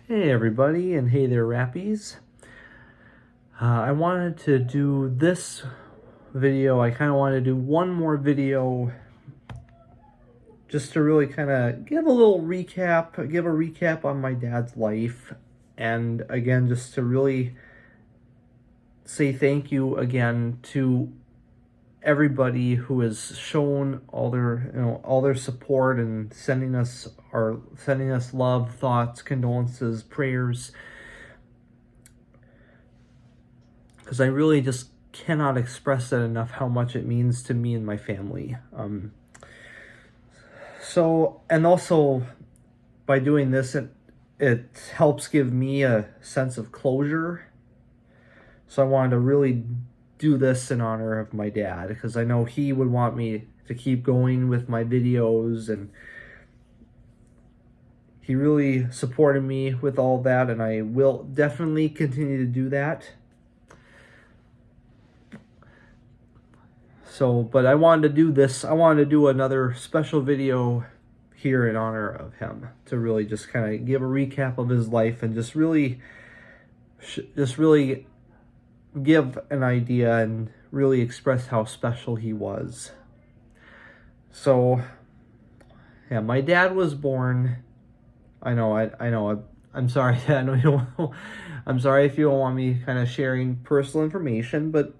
Hey everybody, and hey there Rappies. I wanted to do this video, I kind of wanted to do one more video just to really kind of give a recap on my dad's life, and again, just to really say thank you again to everybody who has shown all their support and sending us love, thoughts, condolences, prayers, because I really just cannot express that enough how much it means to me and my family. And also by doing this, it helps give me a sense of closure. So I wanted to really do this in honor of my dad, because I know he would want me to keep going with my videos, and he really supported me with all that, and I will definitely continue to do that. But I wanted to do this. I wanted to do another special video here in honor of him, to really just kind of give a recap of his life and just really give an idea and really express how special he was. So, yeah, my dad was born. I know. I'm sorry. I know you don't. I'm sorry if you don't want me kind of sharing personal information, but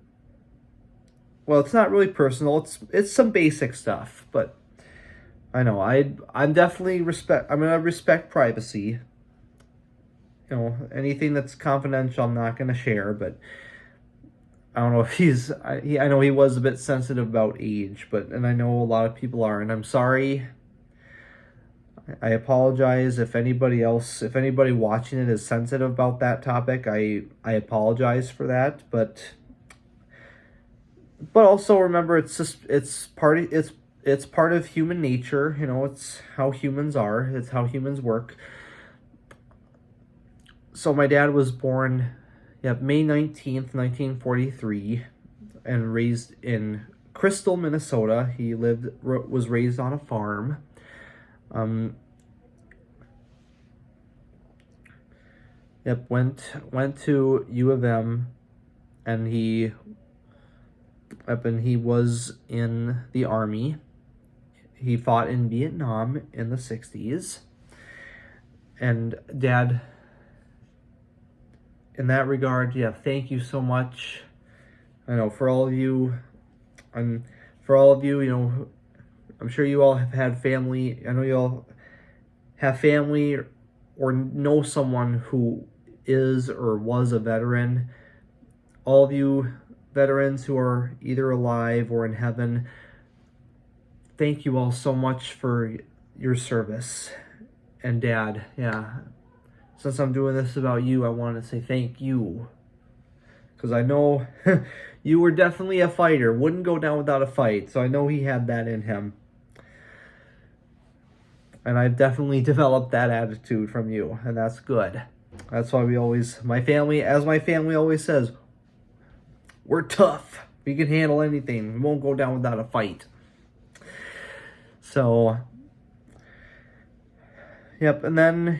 well, it's not really personal. It's some basic stuff, but I know I'm definitely I'm gonna respect privacy. You know, anything that's confidential, I'm not gonna share. But I don't know if I know he was a bit sensitive about age, and I know a lot of people are, and I'm sorry. I apologize if anybody watching it is sensitive about that topic. I apologize for that, but also remember, it's part of human nature. You know, it's how humans are. It's how humans work. So my dad was born, May 19th, 1943, and raised in Crystal, Minnesota. He was raised on a farm. Went to U of M, and he was in the Army. He fought in Vietnam in the 60s. And Dad, in that regard, thank you so much. I know for all of you, you know, I'm sure you all have had family. I know you all have family or know someone who is or was a veteran. All of you veterans who are either alive or in heaven, thank you all so much for your service. And Dad, since I'm doing this about you, I want to say thank you, because I know you were definitely a fighter. Wouldn't go down without a fight. So I know he had that in him. And I've definitely developed that attitude from you, and that's good. That's why my family always says, we're tough. We can handle anything. We won't go down without a fight. So, and then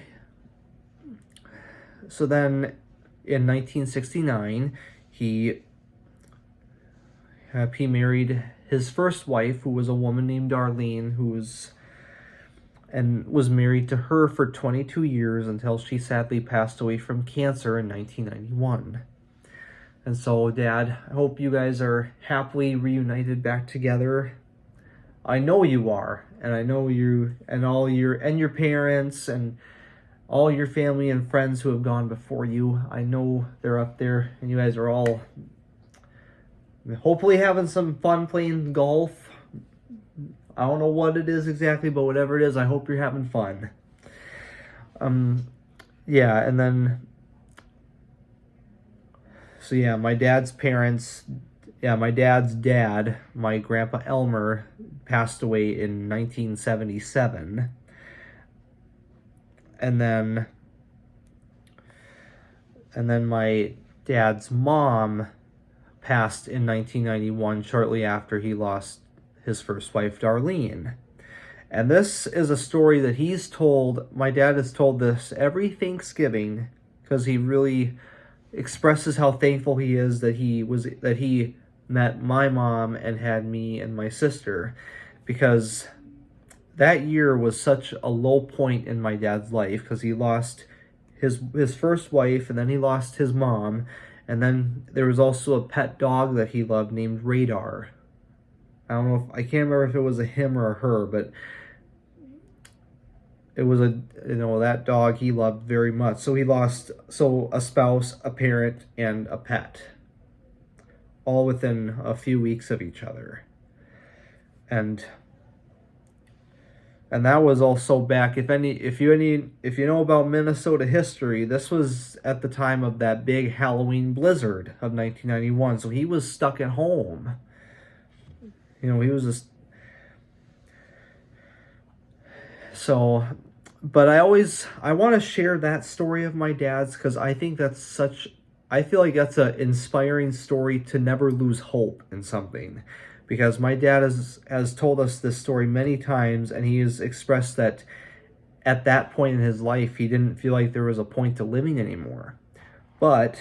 in 1969, he married his first wife, who was a woman named Darlene, and was married to her for 22 years until she sadly passed away from cancer in 1991. And so, Dad, I hope you guys are happily reunited back together. I know you are, and I know you and your parents and all your family and friends who have gone before you. I know they're up there, and you guys are all hopefully having some fun playing golf. I don't know what it is exactly, but whatever it is, I hope you're having fun. And then, my dad's parents, my dad's dad, my grandpa Elmer, passed away in 1977. And then my dad's mom passed in 1991, shortly after he lost his first wife, Darlene. And this is a story that he's told, my dad has told this every Thanksgiving, because he really expresses how thankful he is that he met my mom and had me and my sister, because that year was such a low point in my dad's life, because he lost his first wife, and then he lost his mom, and then there was also a pet dog that he loved named Radar. I don't know if I can't remember if it was a him or a her, but it was that dog he loved very much. So he lost a spouse, a parent, and a pet, all within a few weeks of each other. And that was also back, if you know about Minnesota history, this was at the time of that big Halloween blizzard of 1991. So he was stuck at home. He was just so. But I want to share that story of my dad's, because I think I feel like that's an inspiring story to never lose hope in something. Because my dad has told us this story many times, and he has expressed that at that point in his life, he didn't feel like there was a point to living anymore. But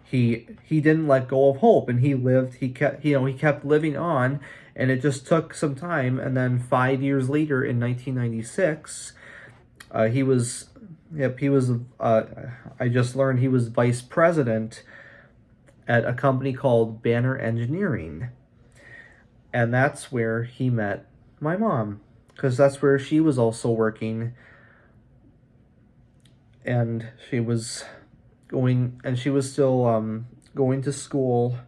he didn't let go of hope, and he kept living on, and it just took some time. And then 5 years later, in 1996, I just learned he was vice president at a company called Banner Engineering. And that's where he met my mom, because that's where she was also working. And she was still going to school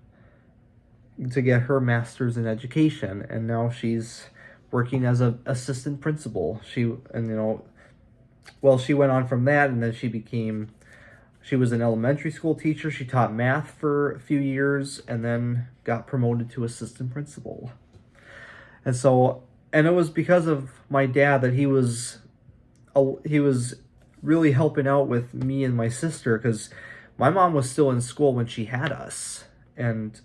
to get her master's in education. And now she's working as an assistant principal. She went on from that, and then she was an elementary school teacher. She taught math for a few years, and then got promoted to assistant principal. And it was because of my dad that he was really helping out with me and my sister, because my mom was still in school when she had us. And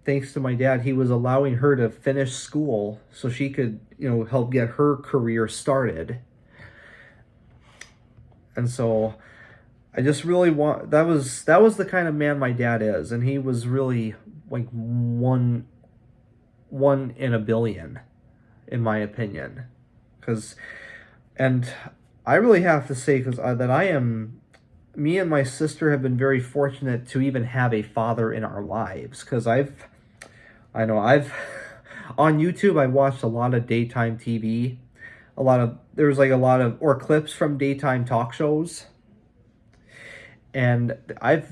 thanks to my dad, he was allowing her to finish school so she could, help get her career started. And so I just really that was the kind of man my dad is, and he was really like one in a billion, in my opinion. And I really have to say, me and my sister have been very fortunate to even have a father in our lives, because I've on YouTube, I've watched a lot of daytime TV, or clips from daytime talk shows. And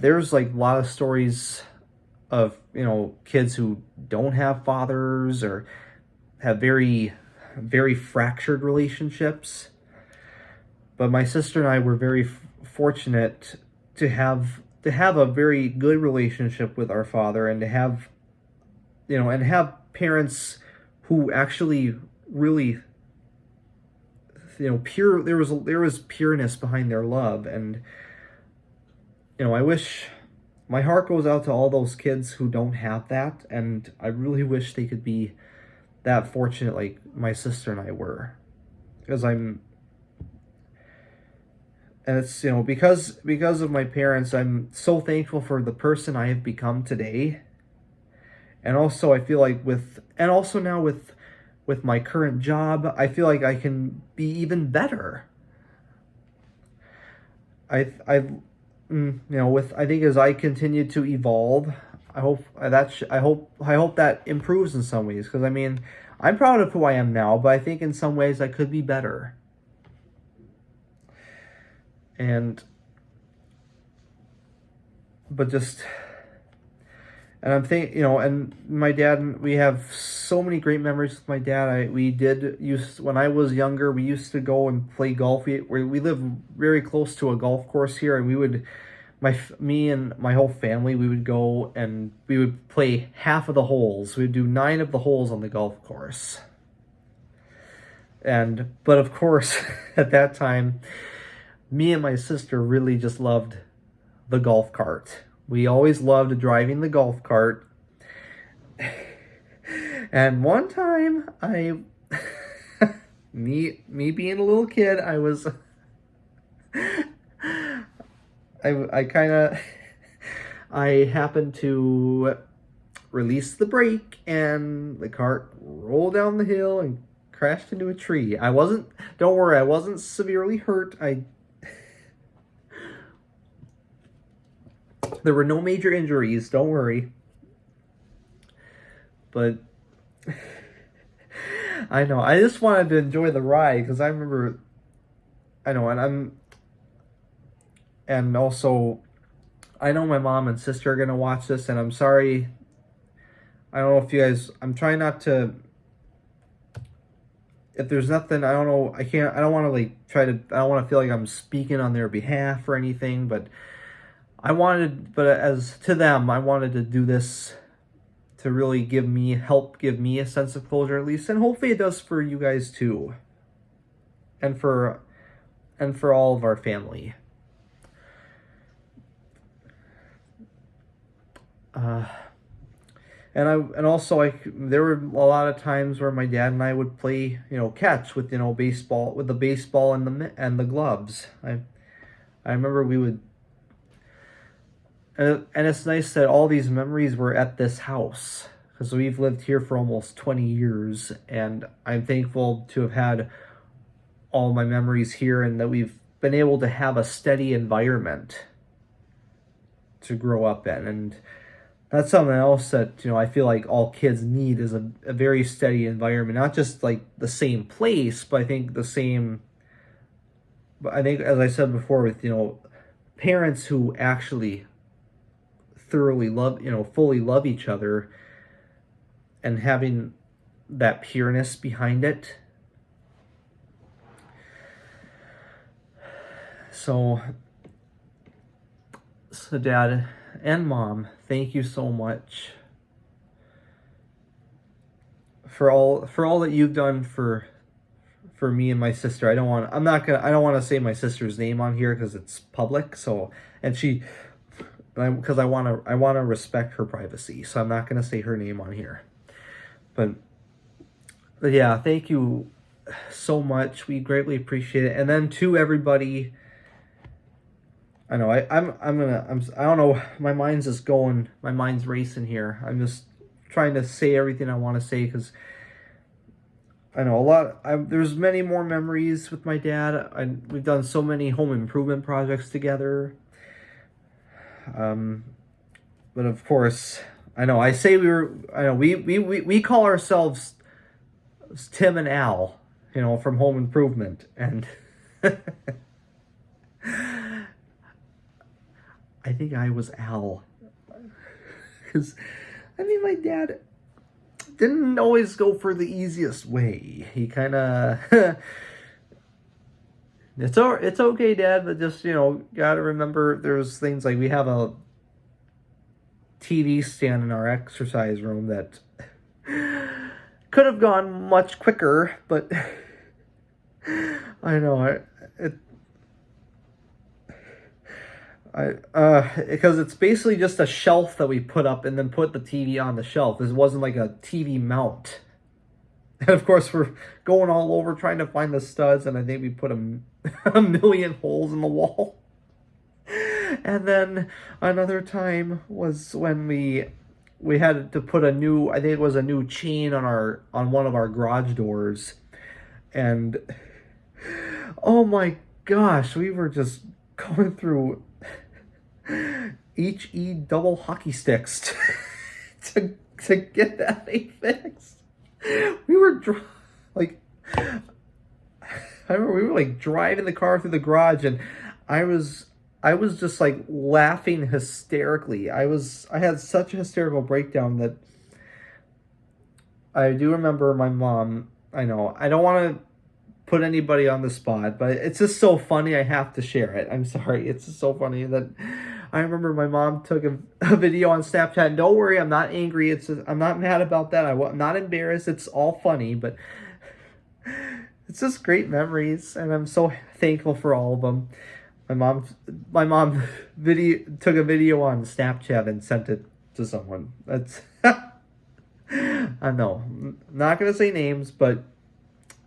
there's like a lot of stories of, kids who don't have fathers, or have very, very fractured relationships. But my sister and I were very fortunate to have a very good relationship with our father, and to have, and have parents who actually really, pure. There was pureness behind their love. And I wish, my heart goes out to all those kids who don't have that, and I really wish they could be that fortunate like my sister and I were. And it's, because of my parents, I'm so thankful for the person I have become today. And also I feel like now with my current job, I feel like I can be even better. I think as I continue to evolve, I hope that improves in some ways, because I'm proud of who I am now, but I think in some ways I could be better. And I'm thinking, and my dad, we have so many great memories with my dad. When I was younger, we used to go and play golf. We live very close to a golf course here, and me and my whole family, we would go and we would play half of the holes. We'd do 9 of the holes on the golf course. But of course, at that time, me and my sister really just loved the golf cart. We always loved driving the golf cart. And one time, me being a little kid, I was I kind of I happened to release the brake and the cart rolled down the hill and crashed into a tree. Don't worry, I wasn't severely hurt. There were no major injuries, don't worry. But I know, I just wanted to enjoy the ride because I remember, I know, and also, I know my mom and sister are going to watch this, and I'm sorry. I don't know if you guys, I'm trying not to, if there's nothing, I don't know, I don't want to I don't want to feel like I'm speaking on their behalf or anything, but as to them, I wanted to do this to really help give me a sense of closure at least, and hopefully it does for you guys too, and for all of our family. And also there were a lot of times where my dad and I would play, catch with baseball, with the baseball and the gloves. I remember we would, and it's nice that all these memories were at this house because we've lived here for almost 20 years, and I'm thankful to have had all my memories here and that we've been able to have a steady environment to grow up in. And that's something else that, I feel like all kids need is a very steady environment, not just like the same place, but I think as I said before, with, parents who actually thoroughly fully love each other and having that pureness behind it. So Dad and Mom, thank you so much for all that you've done for me and my sister. I don't want to say my sister's name on here because it's public. So, because I want to respect her privacy, so I'm not going to say her name on here. But yeah, thank you so much. We greatly appreciate it. And then to everybody, I know I don't know. My mind's racing here. I'm just trying to say everything I want to say because I know there's many more memories with my dad. We've done so many home improvement projects together. But of course, I know we call ourselves Tim and Al, from Home Improvement, and I think I was Al. Because, my dad didn't always go for the easiest way. He kind of... It's okay, Dad, but just, gotta remember there's things like we have a TV stand in our exercise room that could have gone much quicker, but I know, because it's basically just a shelf that we put up and then put the TV on the shelf. This wasn't like a TV mount. And of course, we're going all over trying to find the studs, and I think we put a million holes in the wall. And then another time was when we had to put I think it was a new chain on one of our garage doors. And oh my gosh, we were just going through HE double hockey sticks to get that thing fixed. We were I remember we were driving the car through the garage, and I was just laughing hysterically. I had such a hysterical breakdown that I do remember my mom. I know I don't want to put anybody on the spot, but it's just so funny. I have to share it. I'm sorry. It's just so funny that I remember my mom took a video on Snapchat. And don't worry, I'm not angry. I'm not mad about that. I'm not embarrassed. It's all funny, but it's just great memories, and I'm so thankful for all of them. My mom took a video on Snapchat and sent it to someone. That's I know, I'm not gonna say names, but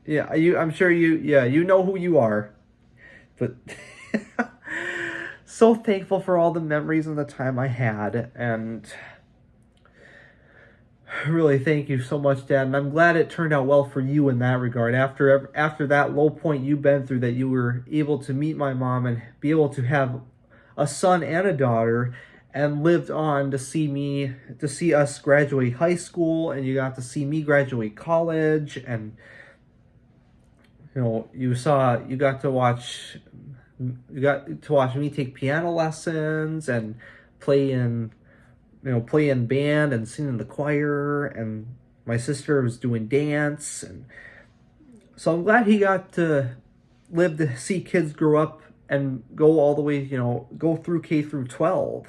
Yeah, I'm sure you know who you are. But so thankful for all the memories and the time I had, and really thank you so much, Dad. And I'm glad it turned out well for you in that regard. After that low point you've been through, that you were able to meet my mom and be able to have a son and a daughter, and lived on to see us graduate high school, and you got to see me graduate college, and you got to watch me take piano lessons and play in play in band and sing in the choir, and my sister was doing dance. And so I'm glad he got to live to see kids grow up and go all the way, go through K through 12.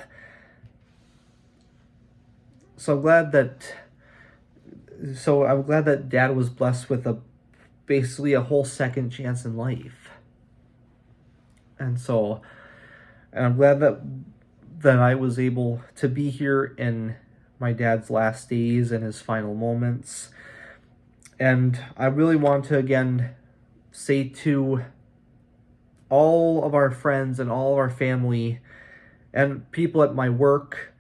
So I'm glad that Dad was blessed with basically a whole second chance in life. And I'm glad that I was able to be here in my dad's last days and his final moments. And I really want to again say to all of our friends and all of our family and people at my work,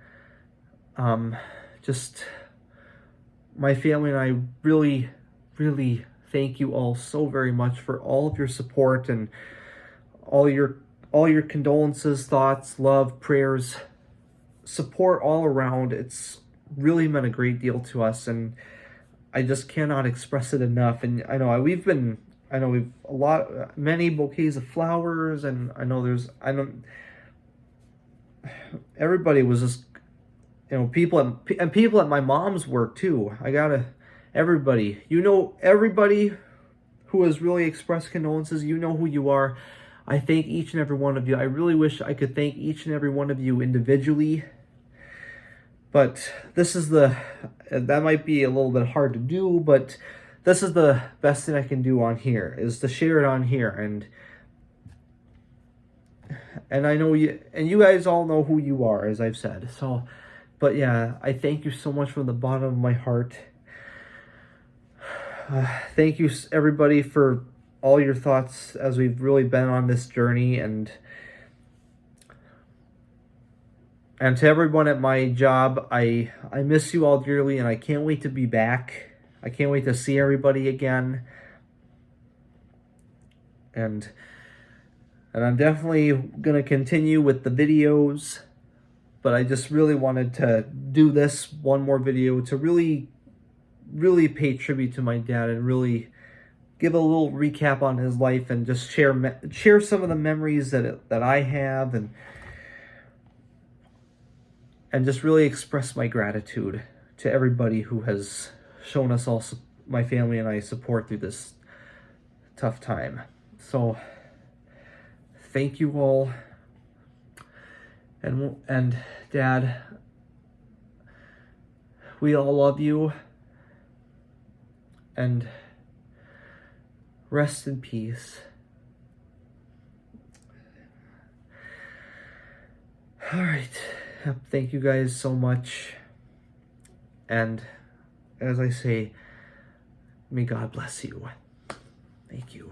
just my family and I really, really thank you all so very much for all of your support and all your condolences, thoughts, love, prayers, support all around. It's really meant a great deal to us, and I just cannot express it enough. And I know we've many bouquets of flowers, and everybody was just, people at my mom's work too. Everybody who has really expressed condolences, you know who you are. I thank each and every one of you. I really wish I could thank each and every one of you individually, but that might be a little bit hard to do, but this is the best thing I can do on here, is to share it on here. And I know you guys all know who you are, as I've said. So, but yeah, I thank you so much from the bottom of my heart. Thank you, everybody, for all your thoughts as we've really been on this journey, and to everyone at my job, I miss you all dearly, and I can't wait to be back. I can't wait to see everybody again. And I'm definitely going to continue with the videos, but I just really wanted to do this one more video to really, really pay tribute to my dad and really give a little recap on his life, and just share some of the memories that I have, and just really express my gratitude to everybody who has shown us all, my family and I, support through this tough time. So thank you all, and Dad, we all love you, and rest in peace. All right. Thank you guys so much. And as I say, may God bless you. Thank you.